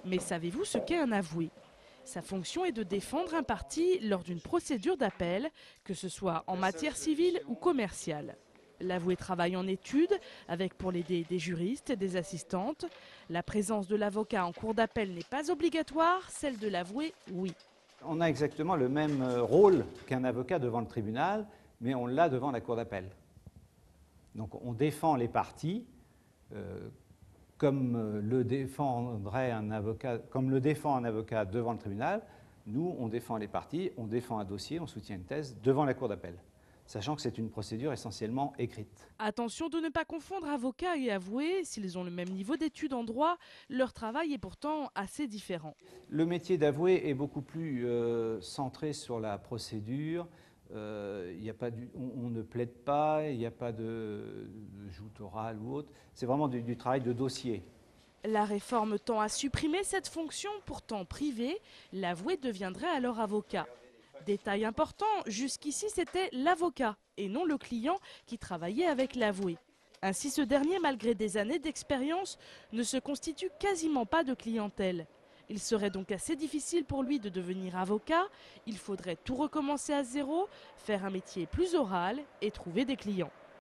Mais savez-vous ce qu'est un avoué? Sa fonction est de défendre un parti lors d'une procédure d'appel, que ce soit en matière civile ou commerciale. L'avoué travaille en études, avec pour l'aider des juristes et des assistantes. La présence de l'avocat en cour d'appel n'est pas obligatoire, celle de l'avoué, oui. On a exactement le même rôle qu'un avocat devant le tribunal, mais on l'a devant la cour d'appel. Donc on défend les parties comme le défend un avocat devant le tribunal. Nous, on défend les parties, on défend un dossier, on soutient une thèse devant la cour d'appel, sachant que c'est une procédure essentiellement écrite. Attention de ne pas confondre avocat et avoué. S'ils ont le même niveau d'études en droit, leur travail est pourtant assez différent. Le métier d'avoué est beaucoup plus centré sur la procédure. On ne plaide pas, il n'y a pas de joute orale ou autre. C'est vraiment du travail de dossier. La réforme tend à supprimer cette fonction pourtant privée. L'avoué deviendrait alors avocat. Détail important, jusqu'ici c'était l'avocat et non le client qui travaillait avec l'avoué. Ainsi ce dernier, malgré des années d'expérience, ne se constitue quasiment pas de clientèle. Il serait donc assez difficile pour lui de devenir avocat. Il faudrait tout recommencer à zéro, faire un métier plus oral et trouver des clients.